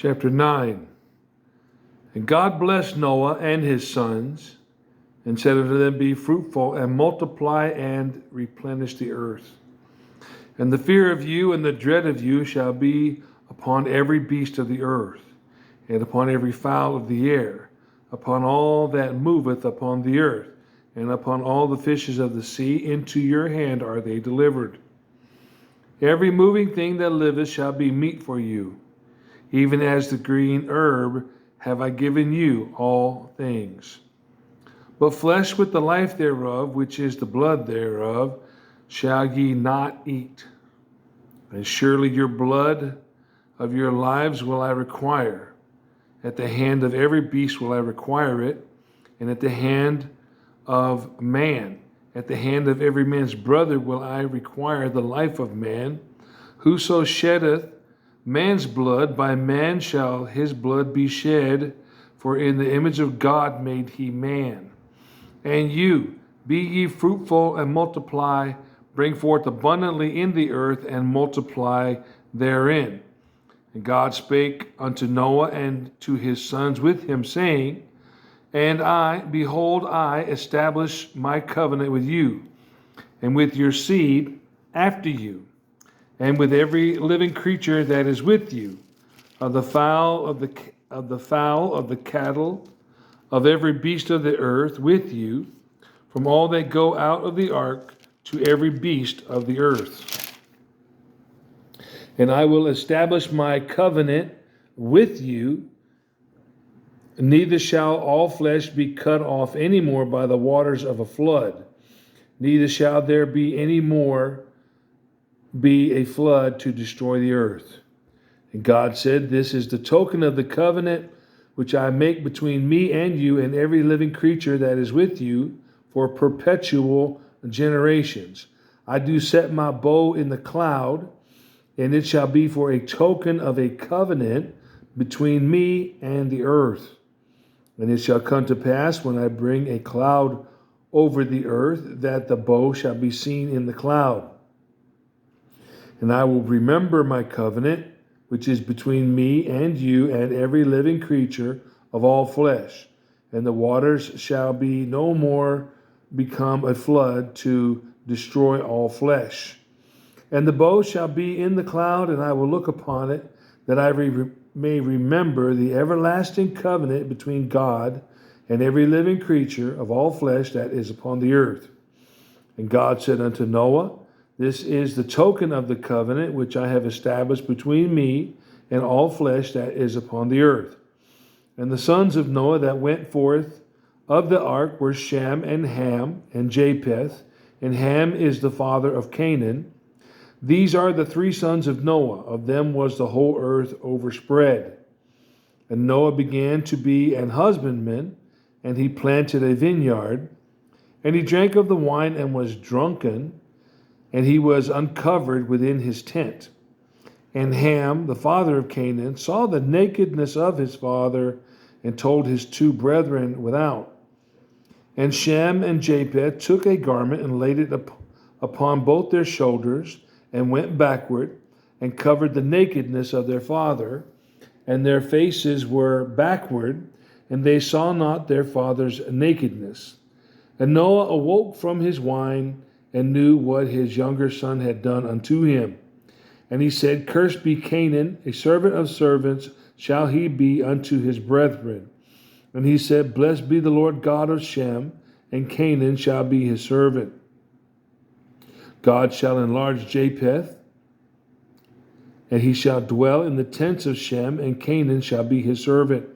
Chapter 9. And God blessed Noah and his sons, and said unto them, Be fruitful, and multiply, and replenish the earth. And the fear of you and the dread of you shall be upon every beast of the earth, and upon every fowl of the air, upon all that moveth upon the earth, and upon all the fishes of the sea. Into your hand are they delivered. Every moving thing that liveth shall be meat for you. Even as the green herb have I given you all things. But flesh with the life thereof, which is the blood thereof, shall ye not eat. And surely your blood of your lives will I require. At the hand of every beast will I require it, and at the hand of man, at the hand of every man's brother will I require the life of man. Whoso sheddeth man's blood, by man shall his blood be shed, for in the image of God made he man. And you, be ye fruitful and multiply, bring forth abundantly in the earth, and multiply therein. And God spake unto Noah and to his sons with him, saying, And I, behold, I establish my covenant with you, and with your seed after you, and with every living creature that is with you, of the fowl of the cattle, of every beast of the earth with you, from all that go out of the ark, to every beast of the earth. And I will establish my covenant with you, neither shall all flesh be cut off any more by the waters of a flood, neither shall there be any more be a flood to destroy the earth. And God said, This is the token of the covenant which I make between me and you and every living creature that is with you for perpetual generations. I do set my bow in the cloud, and it shall be for a token of a covenant between me and the earth. And it shall come to pass, when I bring a cloud over the earth, that the bow shall be seen in the cloud. And I will remember my covenant, which is between me and you and every living creature of all flesh. And the waters shall be no more become a flood to destroy all flesh. And the bow shall be in the cloud, and I will look upon it, that I may remember the everlasting covenant between God and every living creature of all flesh that is upon the earth. And God said unto Noah, This is the token of the covenant which I have established between me and all flesh that is upon the earth. And the sons of Noah that went forth of the ark were Shem and Ham and Japheth, and Ham is the father of Canaan. These are the three sons of Noah. Of them was the whole earth overspread. And Noah began to be an husbandman, and he planted a vineyard, and he drank of the wine and was drunken, and he was uncovered within his tent. And Ham, the father of Canaan, saw the nakedness of his father, and told his two brethren without. And Shem and Japheth took a garment and laid it upon both their shoulders, and went backward, and covered the nakedness of their father, and their faces were backward, and they saw not their father's nakedness. And Noah awoke from his wine, and knew what his younger son had done unto him. And he said, Cursed be Canaan, a servant of servants shall he be unto his brethren. And he said, Blessed be the Lord God of Shem, and Canaan shall be his servant. God shall enlarge Japheth, and he shall dwell in the tents of Shem, and Canaan shall be his servant.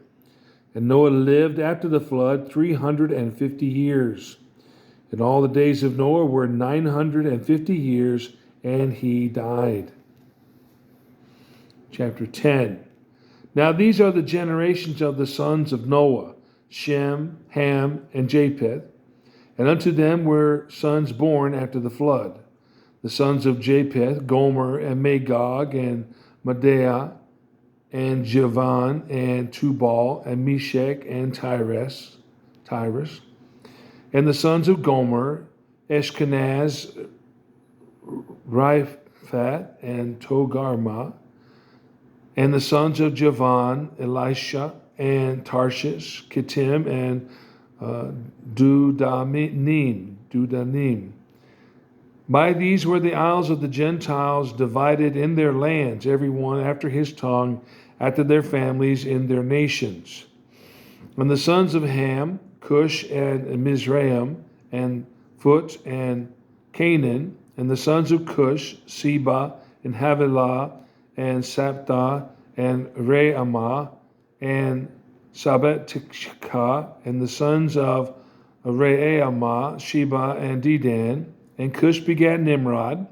And Noah lived after the flood 350 years. And all the days of Noah were 950 years, and he died. Chapter 10. Now these are the generations of the sons of Noah, Shem, Ham, and Japheth. And unto them were sons born after the flood. The sons of Japheth, Gomer, and Magog, and Madai, and Javan, and Tubal, and Meshech, and Tyrus. And the sons of Gomer, Ashkenaz, Riphath, and Togarmah. And the sons of Javan, Elisha, and Tarshish, Kittim, and Dudanim. By these were the isles of the Gentiles divided in their lands, every one after his tongue, after their families in their nations. And the sons of Ham, Cush, and Mizraim, and Phut, and Canaan. And the sons of Cush, Seba, and Havilah, and Saptah, and Reamah, and Sabbatikah. And the sons of Reamah, Sheba, and Dedan. And Cush begat Nimrod.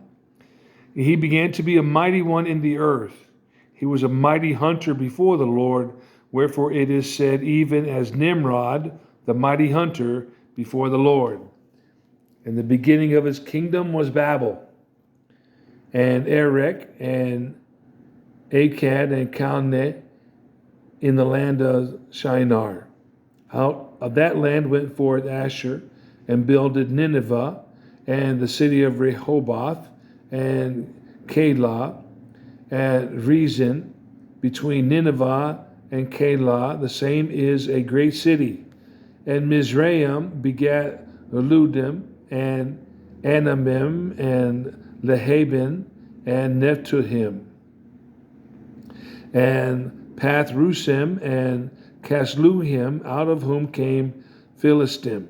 He began to be a mighty one in the earth. He was a mighty hunter before the Lord, wherefore it is said, even as Nimrod, the mighty hunter before the Lord. And the beginning of his kingdom was Babel, and Erech, and Akkad, and Calneh in the land of Shinar. Out of that land went forth Asher, and builded Nineveh, and the city of Rehoboth, and Calah, and Rezin, between Nineveh and Calah, the same is a great city. And Mizraim begat Ludim, and Anamim, and Lehabin, and Nephtuhim, and Pathrusim, and Casluhim, out of whom came Philistim,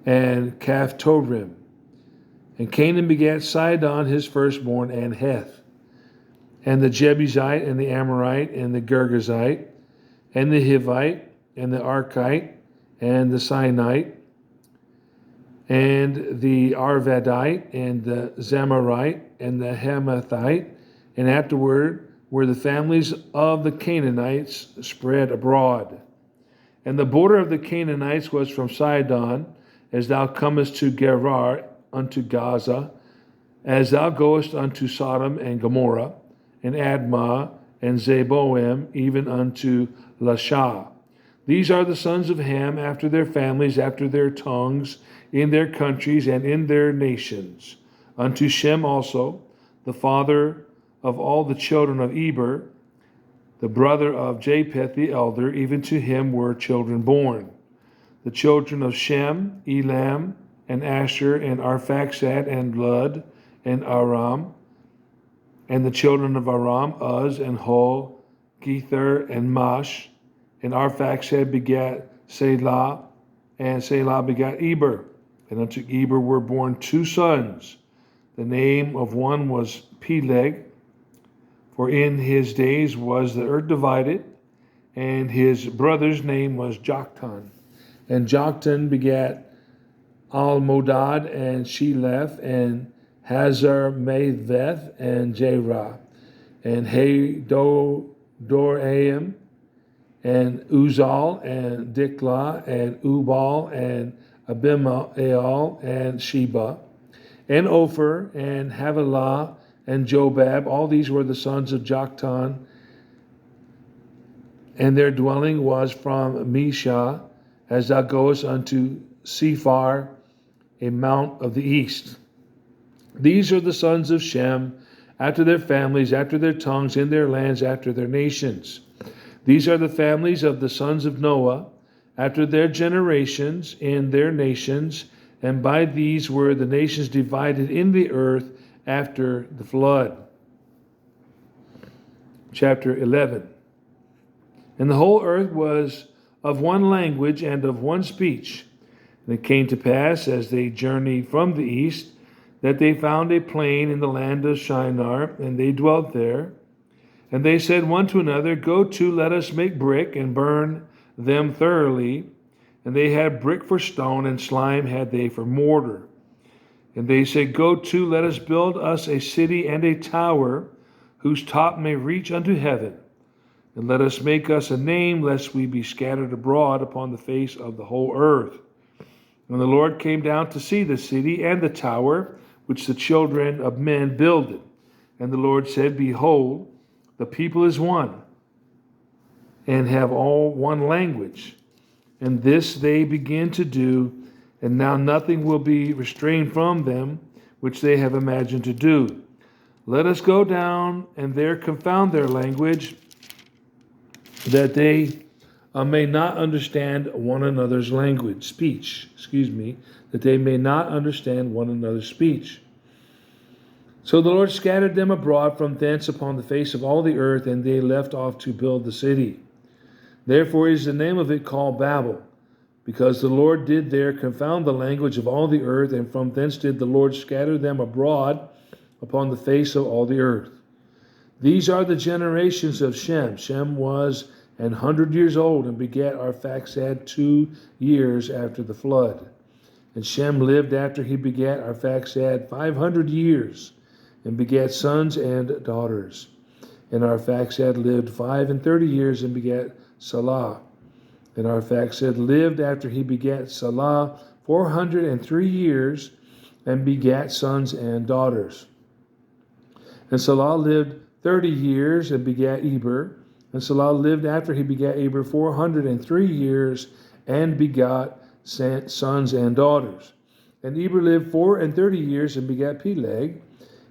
and Caphtorim. And Canaan begat Sidon his firstborn, and Heth, and the Jebusite, and the Amorite, and the Girgazite, and the Hivite, and the Archite, and the Sinite, and the Arvadite, and the Zamarite, and the Hamathite. And afterward were the families of the Canaanites spread abroad. And the border of the Canaanites was from Sidon, as thou comest to Gerar, unto Gaza, as thou goest unto Sodom and Gomorrah, and Admah, and Zeboim, even unto Lasha. These are the sons of Ham, after their families, after their tongues, in their countries, and in their nations. Unto Shem also, the father of all the children of Eber, the brother of Japheth the elder, even to him were children born. The children of Shem, Elam, and Asher, and Arphaxad, and Lud, and Aram. And the children of Aram, Uz, and Hol, Gether, and Mash. And Arphaxad begat Selah, and Selah begat Eber. And unto Eber were born two sons. The name of one was Peleg, for in his days was the earth divided, and his brother's name was Joktan. And Joktan begat Almodad, and Sheleph, and Hazar Moveth, and Jerah, and Hadoraim, and Uzal, and Diklah, and Ubal, and Abimael, and Sheba, and Ophir, and Havilah, and Jobab. All these were the sons of Joktan, and their dwelling was from Mesha, as thou goest unto Sephar, a mount of the east. These are the sons of Shem, after their families, after their tongues, in their lands, after their nations. These are the families of the sons of Noah, after their generations, in their nations, and by these were the nations divided in the earth after the flood. Chapter 11. And the whole earth was of one language and of one speech. And it came to pass, as they journeyed from the east, that they found a plain in the land of Shinar, and they dwelt there. And they said one to another, Go to, let us make brick, and burn them thoroughly. And they had brick for stone, and slime had they for mortar. And they said, Go to, let us build us a city and a tower, whose top may reach unto heaven. And let us make us a name, lest we be scattered abroad upon the face of the whole earth. And the Lord came down to see the city and the tower, which the children of men builded. And the Lord said, Behold, the people is one, and have all one language. And this they begin to do, and now nothing will be restrained from them, which they have imagined to do. Let us go down and there confound their language, that they may not understand one another's speech, that they may not understand one another's speech. So the Lord scattered them abroad from thence upon the face of all the earth, and they left off to build the city. Therefore is the name of it called Babel, because the Lord did there confound the language of all the earth, and from thence did the Lord scatter them abroad upon the face of all the earth. These are the generations of Shem. Shem was 100 years old and begat Arphaxad 2 years after the flood. And Shem lived after he begat Arphaxad 500 years, and begat sons and daughters. And Arphaxad lived 35 years and begat Salah. And Arphaxad lived after he begat Salah 403 years, and begat sons and daughters. And Salah lived 30 years and begat Eber. And Salah lived after he begat Eber 403 years, and begot sons and daughters. And Eber lived 34 years and begat Peleg.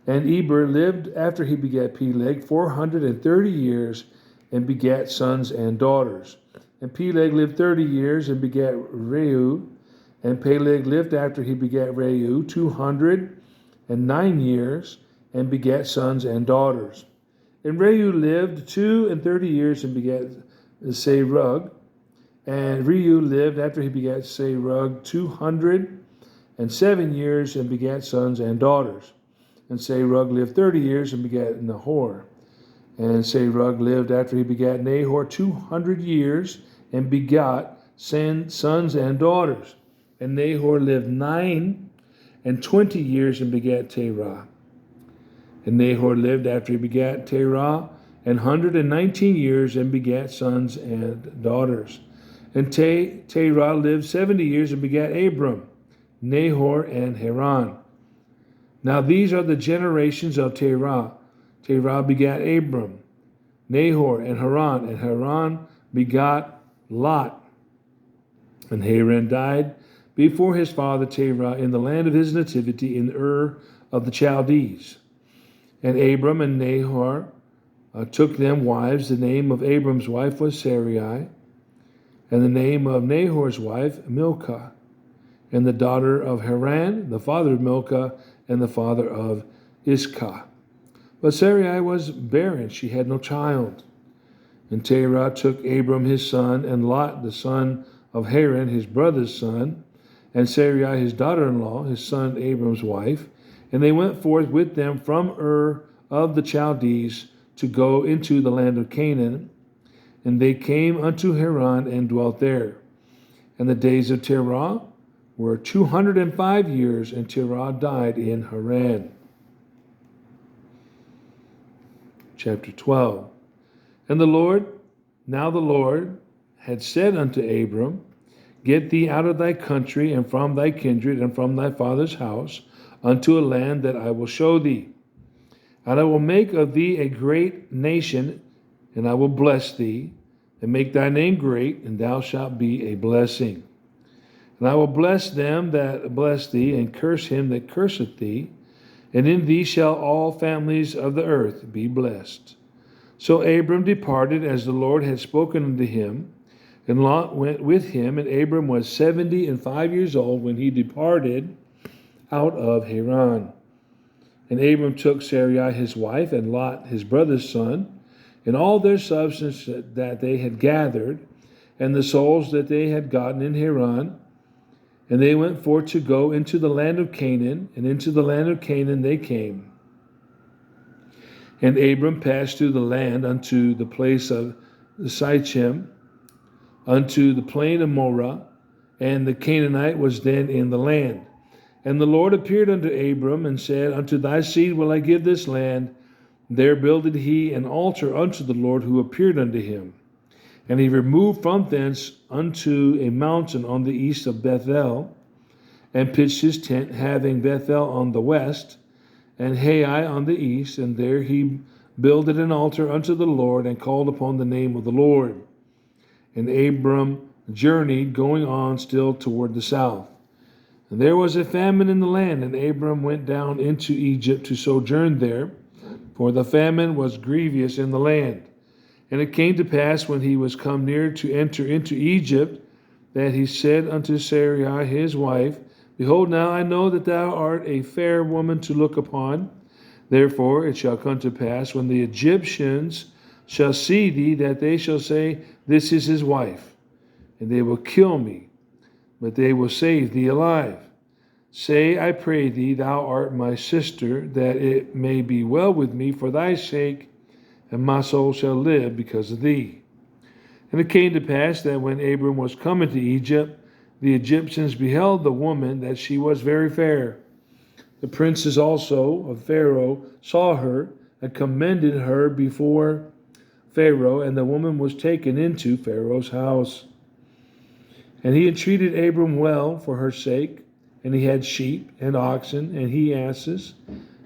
And Eber lived after he begat Peleg 430 years, and begat sons and daughters. And Peleg lived 30 years and begat Reu. And Peleg lived after he begat Reu 209 years, and begat sons and daughters. And Reu lived 32 years and begat Serug. And Reu lived after he begat Serug 207 years, and begat sons and daughters. And Serug lived 30 years and begat Nahor. And Serug lived after he begat Nahor 200 years, and begot sons and daughters. And Nahor lived 29 years and begat Terah. And Nahor lived after he begat Terah 119 years, and begat sons and daughters. And Terah lived 70 years and begat Abram, Nahor, and Haran. Now these are the generations of Terah. Terah begat Abram, Nahor, and Haran begot Lot. And Haran died before his father Terah in the land of his nativity, in Ur of the Chaldees. And Abram and Nahor took them wives. The name of Abram's wife was Sarai, and the name of Nahor's wife Milcah, and the daughter of Haran, the father of Milcah, and the father of Iscah. But Sarai was barren, she had no child. And Terah took Abram his son, and Lot the son of Haran his brother's son, and Sarai his daughter-in-law, his son Abram's wife, and they went forth with them from Ur of the Chaldees to go into the land of Canaan. And they came unto Haran and dwelt there. And the days of Terah were 205 years, and Terah died in Haran. Chapter 12. And the Lord had said unto Abram, Get thee out of thy country, and from thy kindred, and from thy father's house, unto a land that I will show thee. And I will make of thee a great nation, and I will bless thee, and make thy name great, and thou shalt be a blessing. And I will bless them that bless thee, and curse him that curseth thee, and in thee shall all families of the earth be blessed. So Abram departed as the Lord had spoken unto him, and Lot went with him, and Abram was 75 years old when he departed out of Haran. And Abram took Sarai his wife, and Lot his brother's son, and all their substance that they had gathered, and the souls that they had gotten in Haran. And they went forth to go into the land of Canaan, and into the land of Canaan they came. And Abram passed through the land unto the place of Sichem, unto the plain of Moreh, and the Canaanite was then in the land. And the Lord appeared unto Abram, and said, Unto thy seed will I give this land. There builded he an altar unto the Lord who appeared unto him. And he removed from thence unto a mountain on the east of Bethel, and pitched his tent, having Bethel on the west, and Hai on the east. And there he builded an altar unto the Lord, and called upon the name of the Lord. And Abram journeyed, going on still toward the south. And there was a famine in the land, and Abram went down into Egypt to sojourn there for the famine was grievous in the land. And it came to pass, when he was come near to enter into Egypt, that he said unto Sarai his wife, Behold, now I know that thou art a fair woman to look upon. Therefore it shall come to pass, when the Egyptians shall see thee, that they shall say, This is his wife. And they will kill me, but they will save thee alive. Say, I pray thee, thou art my sister, that it may be well with me for thy sake, and my soul shall live because of thee. And it came to pass that when Abram was come into Egypt, the Egyptians beheld the woman, that she was very fair. The princes also of Pharaoh saw her, and commended her before Pharaoh, and the woman was taken into Pharaoh's house. And he entreated Abram well for her sake, and he had sheep and oxen and he asses,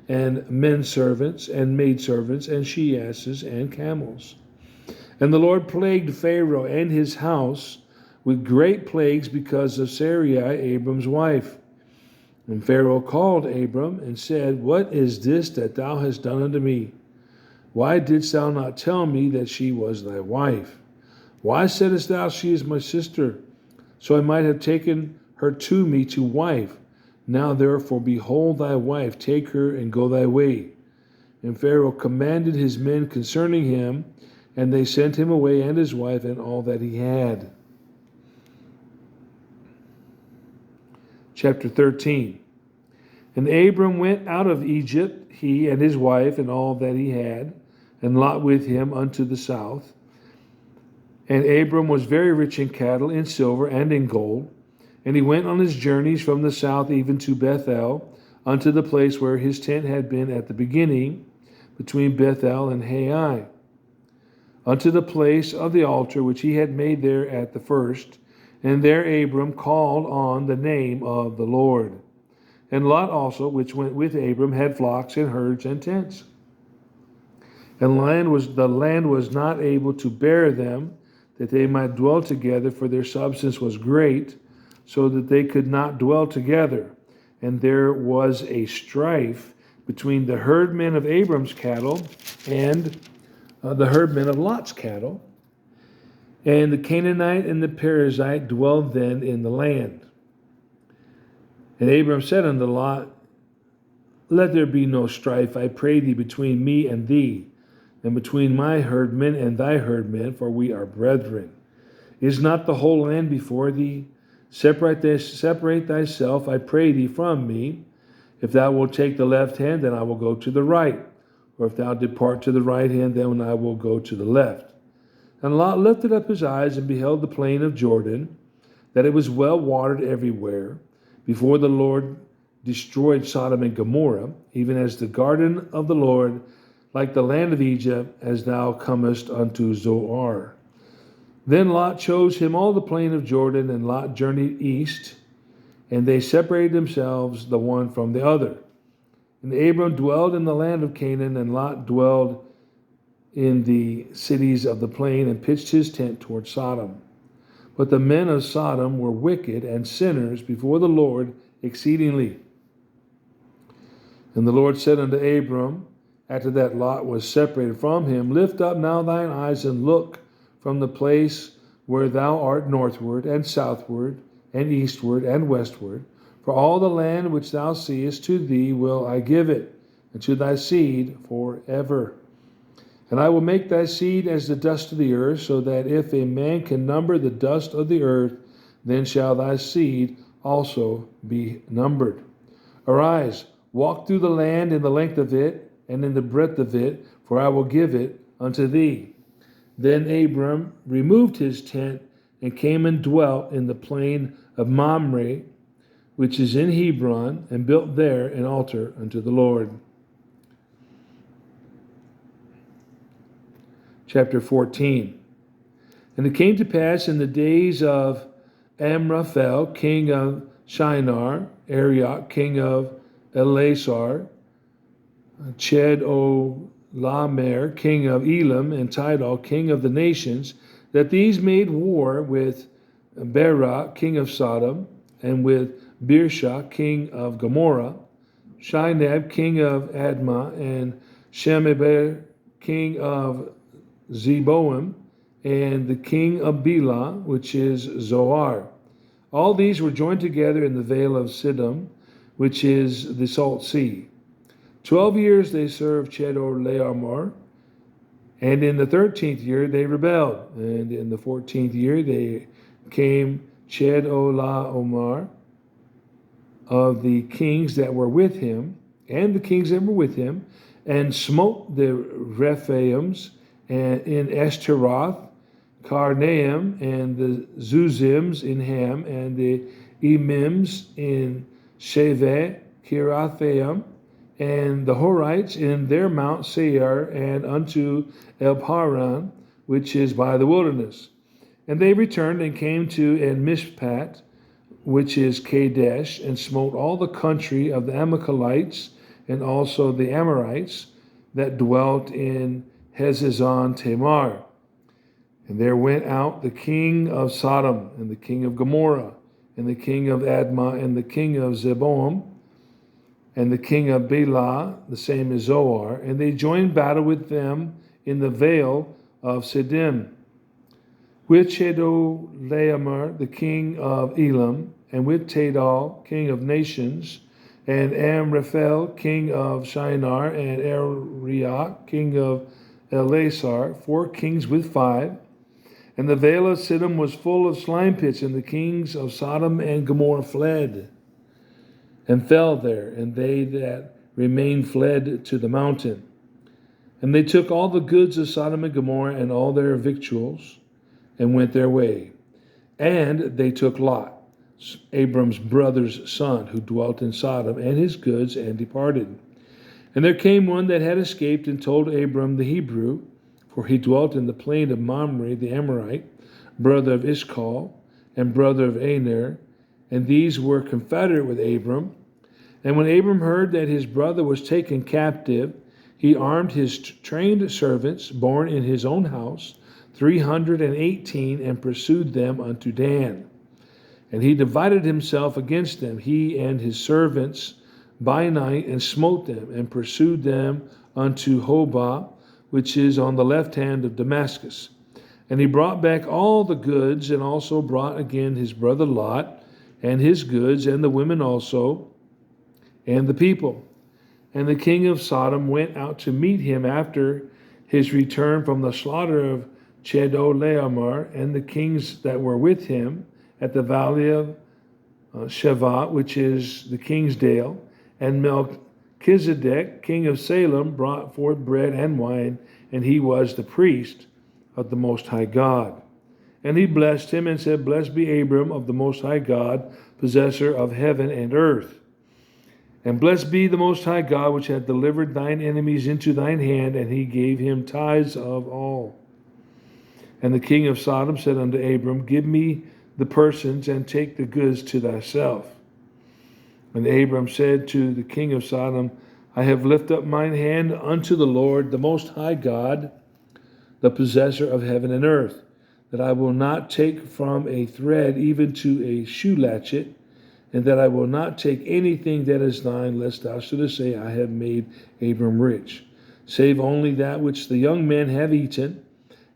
and men servants and maidservants and she asses and camels. And the Lord plagued Pharaoh and his house with great plagues because of Sarai, Abram's wife. And Pharaoh called Abram and said, What is this that thou hast done unto me? Why didst thou not tell me that she was thy wife? Why saidst thou, She is my sister? So I might have taken her to me to wife. Now therefore, behold thy wife, take her and go thy way. And Pharaoh commanded his men concerning him, and they sent him away and his wife and all that he had. Chapter 13. And Abram went out of Egypt, he and his wife and all that he had, and Lot with him unto the south. And Abram was very rich in cattle, in silver, and in gold. And he went on his journeys from the south even to Bethel, unto the place where his tent had been at the beginning, between Bethel and Hai, unto the place of the altar which he had made there at the first. And there Abram called on the name of the Lord. And Lot also, which went with Abram, had flocks and herds and tents. And the land was not able to bear them, that they might dwell together, for their substance was great, so that they could not dwell together. And there was a strife between the herdmen of Abram's cattle and the herdmen of Lot's cattle. And the Canaanite and the Perizzite dwelled then in the land. And Abram said unto Lot, Let there be no strife, I pray thee, between me and thee, and between my herdmen and thy herdmen, for we are brethren. Is not the whole land before thee? Separate thyself, I pray thee, from me. If thou wilt take the left hand, then I will go to the right. Or if thou depart to the right hand, then I will go to the left. And Lot lifted up his eyes and beheld the plain of Jordan, that it was well watered everywhere, before the Lord destroyed Sodom and Gomorrah, even as the garden of the Lord, like the land of Egypt, as thou comest unto Zoar. Then Lot chose him all the plain of Jordan, and Lot journeyed east, and they separated themselves the one from the other. And Abram dwelled in the land of Canaan, and Lot dwelled in the cities of the plain, and pitched his tent toward Sodom. But the men of Sodom were wicked and sinners before the Lord exceedingly. And the Lord said unto Abram, after that Lot was separated from him, Lift up now thine eyes, and look from the place where thou art northward, and southward, and eastward, and westward. For all the land which thou seest, to thee will I give it, and to thy seed forever. And I will make thy seed as the dust of the earth, so that if a man can number the dust of the earth, then shall thy seed also be numbered. Arise, walk through the land in the length of it, and in the breadth of it, for I will give it unto thee. Then Abram removed his tent, and came and dwelt in the plain of Mamre, which is in Hebron, and built there an altar unto the Lord. Chapter 14. And it came to pass in the days of Amraphel, king of Shinar, Arioch, king of Elasar, Chedorlaomer, king of Elam, and Tidal, king of the nations, that these made war with Barak, king of Sodom, and with Birsha, king of Gomorrah, Shinab, king of Admah, and Shemeber, king of Zeboim, and the king of Bela, which is Zoar. All these were joined together in the vale of Siddim, which is the salt sea. 12 years they served Chedorlaomer, and in the 13th year they rebelled, and in the 14th year they came Chedorlaomer of the kings that were with him, and the kings that were with him, and smote the Rephaims and in Eshtaroth, Karnaim, and the Zuzims in Ham, and the Emims in Sheveh, Kirathaim, and the Horites in their Mount Seir, and unto Elparan, which is by the wilderness. And they returned and came to En-Mishpat, which is Kadesh, and smote all the country of the Amalekites, and also the Amorites that dwelt in Hezazon Tamar. And there went out the king of Sodom, and the king of Gomorrah, and the king of Admah, and the king of Zeboim, and the king of Bela, the same as Zoar, and they joined battle with them in the vale of Siddim, with Chedorlaomer, the king of Elam, and with Tidal, king of nations, and Amraphel, king of Shinar, and Ariach, king of Elasar, 4 kings with 5. And the vale of Siddim was full of slime pits, and the kings of Sodom and Gomorrah fled and fell there, and they that remained fled to the mountain. And they took all the goods of Sodom and Gomorrah and all their victuals, and went their way. And they took Lot, Abram's brother's son, who dwelt in Sodom, and his goods, and departed. And there came one that had escaped, and told Abram the Hebrew, for he dwelt in the plain of Mamre the Amorite, brother of Ishcal, and brother of Aner, and these were confederate with Abram. And when Abram heard that his brother was taken captive, he armed his trained servants, born in his own house, 318, and pursued them unto Dan. And he divided himself against them, he and his servants, by night, and smote them, and pursued them unto Hobah, which is on the left hand of Damascus. And he brought back all the goods, and also brought again his brother Lot, and his goods, and the women also, and the people. And the king of Sodom went out to meet him after his return from the slaughter of Chedorlaomer, and the kings that were with him at the valley of Sheva, which is the king's dale. And Melchizedek, king of Salem, brought forth bread and wine, and he was the priest of the Most High God. And he blessed him and said, Blessed be Abram of the Most High God, possessor of heaven and earth. And blessed be the Most High God, which hath delivered thine enemies into thine hand, and he gave him tithes of all. And the king of Sodom said unto Abram, Give me the persons, and take the goods to thyself. And Abram said to the king of Sodom, I have lifted up mine hand unto the Lord, the Most High God, the possessor of heaven and earth, that I will not take from a thread even to a shoe latchet, and that I will not take anything that is thine, lest thou shouldest say, I have made Abram rich, save only that which the young men have eaten,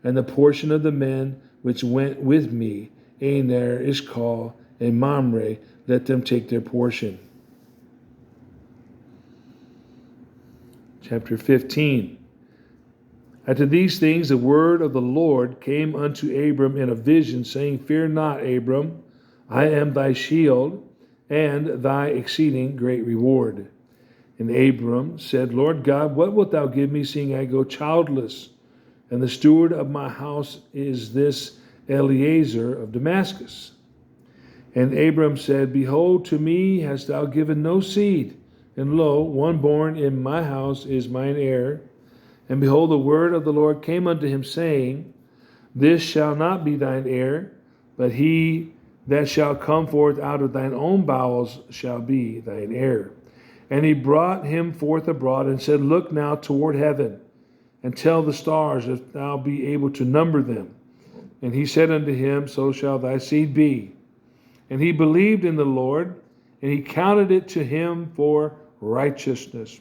and the portion of the men which went with me, Aner, Ishcal, and Mamre, let them take their portion. Chapter 15. After these things, the word of the Lord came unto Abram in a vision, saying, Fear not, Abram, I am thy shield, and thy exceeding great reward. And Abram said, Lord God, what wilt thou give me, seeing I go childless? And the steward of my house is this Eliezer of Damascus. And Abram said, Behold, to me hast thou given no seed, and lo, one born in my house is mine heir. And behold, the word of the Lord came unto him, saying, This shall not be thine heir, but he that shall come forth out of thine own bowels shall be thine heir. And he brought him forth abroad, and said, Look now toward heaven, and tell the stars, if thou be able to number them. And he said unto him, So shall thy seed be. And he believed in the Lord, and he counted it to him for righteousness.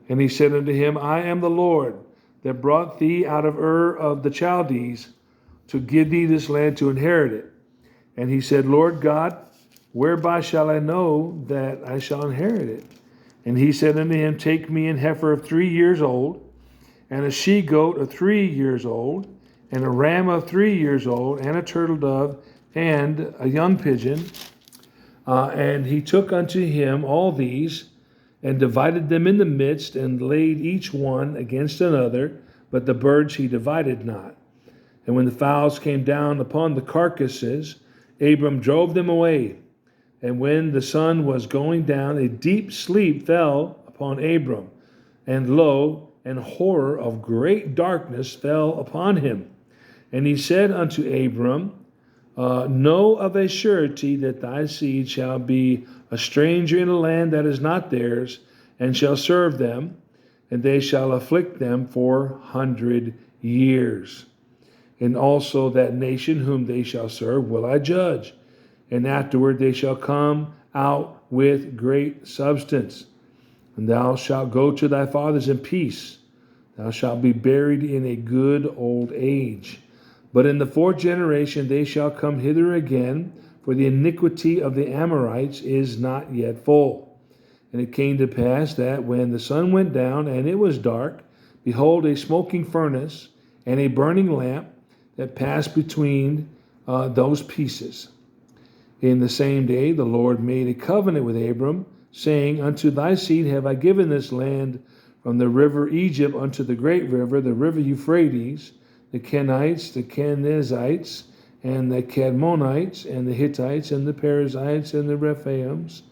And he said unto him, I am the Lord that brought thee out of Ur of the Chaldees to give thee this land to inherit it. And he said, Lord God, whereby shall I know that I shall inherit it? And he said unto him, take me an heifer of 3 years old, and a she-goat of 3 years old, and a ram of 3 years old, and a turtle dove, and a young pigeon. And he took unto him all these, and divided them in the midst, and laid each one against another, but the birds he divided not. And when the fowls came down upon the carcasses, Abram drove them away. And when the sun was going down, a deep sleep fell upon Abram, and lo, an horror of great darkness fell upon him. And he said unto Abram, know of a surety that thy seed shall be a stranger in a land that is not theirs, and shall serve them, and they shall afflict them 400 years. And also that nation whom they shall serve will I judge, and afterward they shall come out with great substance. And thou shalt go to thy fathers in peace. Thou shalt be buried in a good old age. But in the 4th generation they shall come hither again, for the iniquity of the Amorites is not yet full. And it came to pass that when the sun went down and it was dark, behold, a smoking furnace and a burning lamp that passed between those pieces. In the same day the Lord made a covenant with Abram, saying, unto thy seed have I given this land from the river Egypt unto the great river, the river Euphrates, the Kenites, the Kenizzites, and the Kadmonites, and the Hittites, and the Perizzites, and the Rephaims,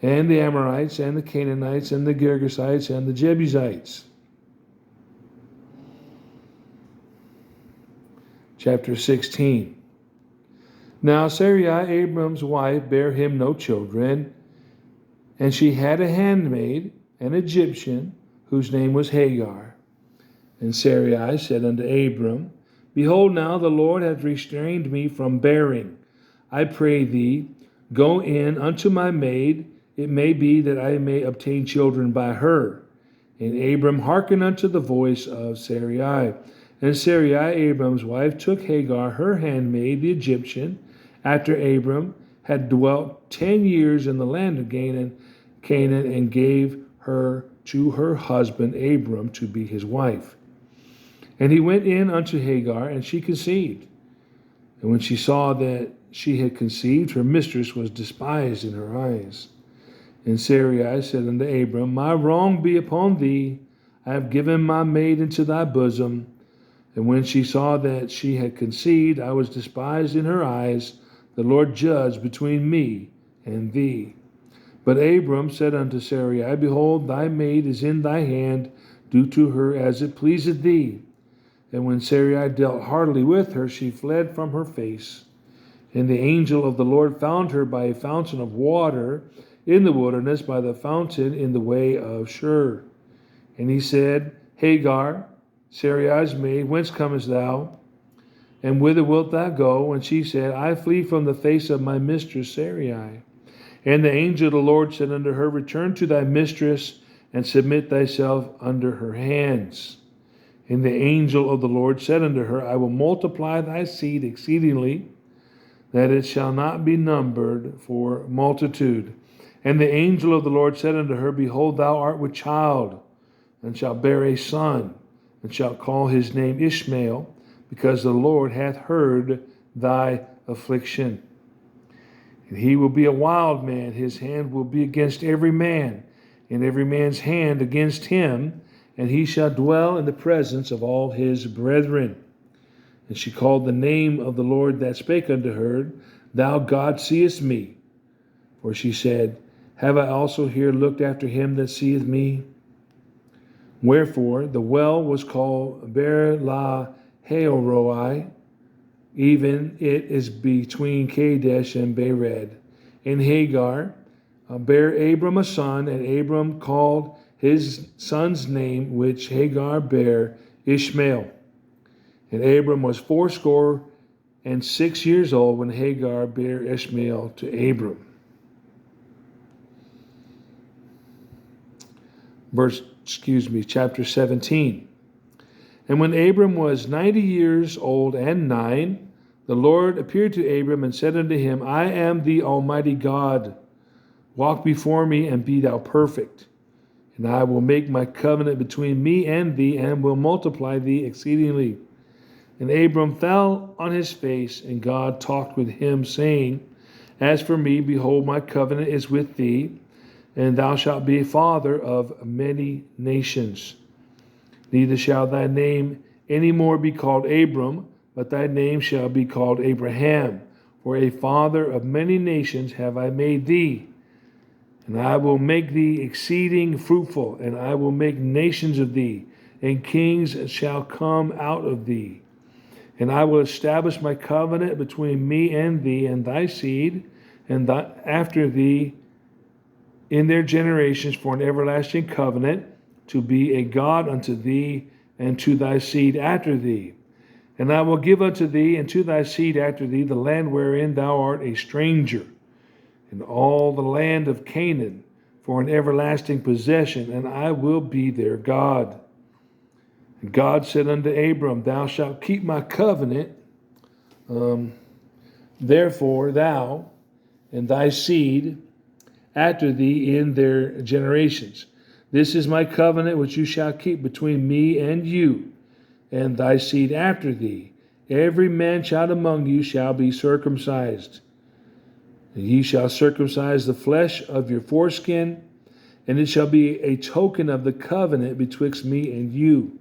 and the Amorites, and the Canaanites, and the Girgashites, and the Jebusites. Chapter 16. Now Sarai, Abram's wife, bare him no children, and she had a handmaid, an Egyptian, whose name was Hagar. And Sarai said unto Abram, behold, now the Lord hath restrained me from bearing. I pray thee, go in unto my maid, it may be that I may obtain children by her. And Abram hearkened unto the voice of Sarai. And Sarai, Abram's wife, took Hagar, her handmaid, the Egyptian, after Abram had dwelt 10 years in the land of Canaan, and gave her to her husband Abram to be his wife. And he went in unto Hagar, and she conceived. And when she saw that she had conceived, her mistress was despised in her eyes. And Sarai said unto Abram, my wrong be upon thee. I have given my maid into thy bosom. And when she saw that she had conceived, I was despised in her eyes. The Lord judge between me and thee. But Abram said unto Sarai, behold, thy maid is in thy hand. Do to her as it pleaseth thee. And when Sarai dealt hardly with her, she fled from her face. And the angel of the Lord found her by a fountain of water in the wilderness, by the fountain in the way of Shur. And he said, Hagar, Sarai's maid, whence comest thou? And whither wilt thou go? And she said, I flee from the face of my mistress Sarai. And the angel of the Lord said unto her, return to thy mistress, and submit thyself under her hands. And the angel of the Lord said unto her, I will multiply thy seed exceedingly, that it shall not be numbered for multitude. And the angel of the Lord said unto her, behold, thou art with child, and shalt bear a son, and shalt call his name Ishmael, because the Lord hath heard thy affliction. And he will be a wild man, his hand will be against every man, and every man's hand against him, and he shall dwell in the presence of all his brethren. And she called the name of the Lord that spake unto her, Thou God seest me. For she said, Have I also here looked after him that seeth me? Wherefore the well was called Ber-la-Haoroi, even it is between Kadesh and Bered. And Hagar bare Abram a son, and Abram called his son's name, which Hagar bare, Ishmael. And Abram was 86 years old when Hagar bare Ishmael to Abram. Verse chapter 17. And when Abram was 90 years old and 9, the Lord appeared to Abram and said unto him, I am the Almighty God. Walk before me and be thou perfect. And I will make my covenant between me and thee, and will multiply thee exceedingly. And Abram fell on his face, and God talked with him, saying, As for me, behold, my covenant is with thee, and thou shalt be a father of many nations. Neither shall thy name any more be called Abram, but thy name shall be called Abraham. For a father of many nations have I made thee. And I will make thee exceeding fruitful, and I will make nations of thee, and kings shall come out of thee. And I will establish my covenant between me and thee and thy seed, and after thee in their generations for an everlasting covenant, to be a God unto thee and to thy seed after thee. And I will give unto thee and to thy seed after thee the land wherein thou art a stranger, and all the land of Canaan for an everlasting possession, and I will be their God. And God said unto Abram, Thou shalt keep my covenant, therefore thou and thy seed after thee in their generations. This is my covenant which you shall keep between me and you, and thy seed after thee. Every man child among you shall be circumcised. And ye shall circumcise the flesh of your foreskin, and it shall be a token of the covenant betwixt me and you.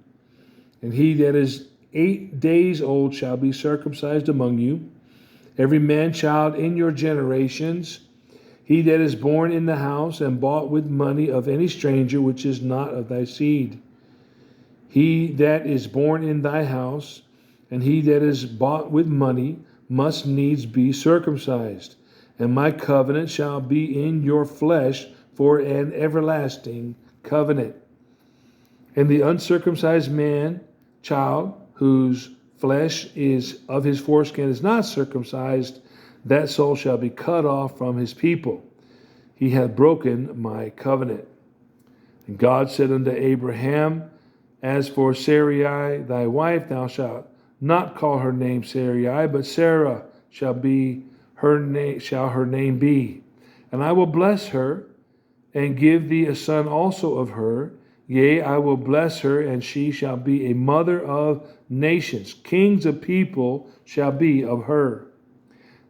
And he that is 8 days old shall be circumcised among you, every man child in your generations, he that is born in the house and bought with money of any stranger which is not of thy seed. He that is born in thy house, and he that is bought with money, must needs be circumcised. And my covenant shall be in your flesh for an everlasting covenant. And the uncircumcised man, child, whose flesh is of his foreskin is not circumcised, that soul shall be cut off from his people. He hath broken my covenant. And God said unto Abraham, As for Sarai thy wife, thou shalt not call her name Sarai, but Sarah shall her name be. And I will bless her, and give thee a son also of her. Yea, I will bless her, and she shall be a mother of nations. Kings of people shall be of her.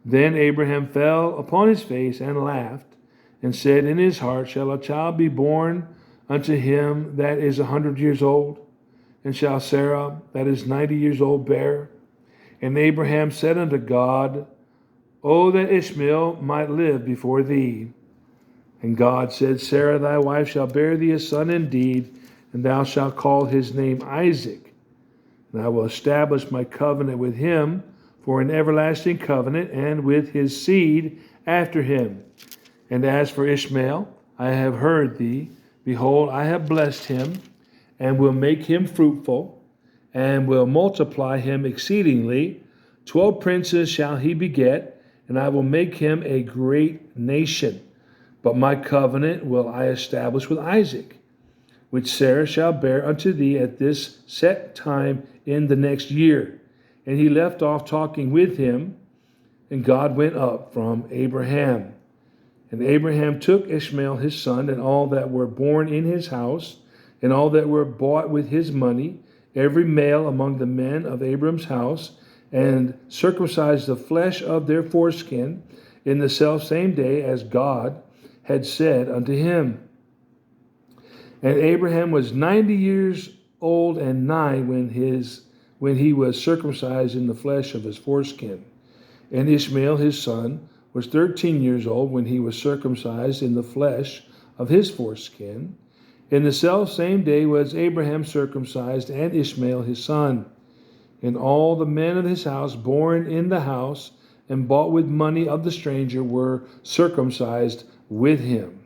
Then Abraham fell upon his face and laughed, and said in his heart, Shall a child be born unto him that is 100 years old? And shall Sarah that is 90 years old bear? And Abraham said unto God, O that Ishmael might live before thee. And God said, Sarah thy wife shall bear thee a son indeed, and thou shalt call his name Isaac. And I will establish my covenant with him for an everlasting covenant, and with his seed after him. And as for Ishmael, I have heard thee. Behold, I have blessed him, and will make him fruitful, and will multiply him exceedingly. 12 princes shall he beget, and I will make him a great nation. But my covenant will I establish with Isaac, which Sarah shall bear unto thee at this set time in the next year. And he left off talking with him, and God went up from Abraham. And Abraham took Ishmael his son, and all that were born in his house, and all that were bought with his money, every male among the men of Abram's house, and circumcised the flesh of their foreskin in the selfsame day as God had said unto him. And Abraham was 90 years old and 9 when he was circumcised in the flesh of his foreskin. And Ishmael his son was 13 years old when he was circumcised in the flesh of his foreskin. In the selfsame day was Abraham circumcised, and Ishmael his son. And all the men of his house, born in the house and bought with money of the stranger, were circumcised with him.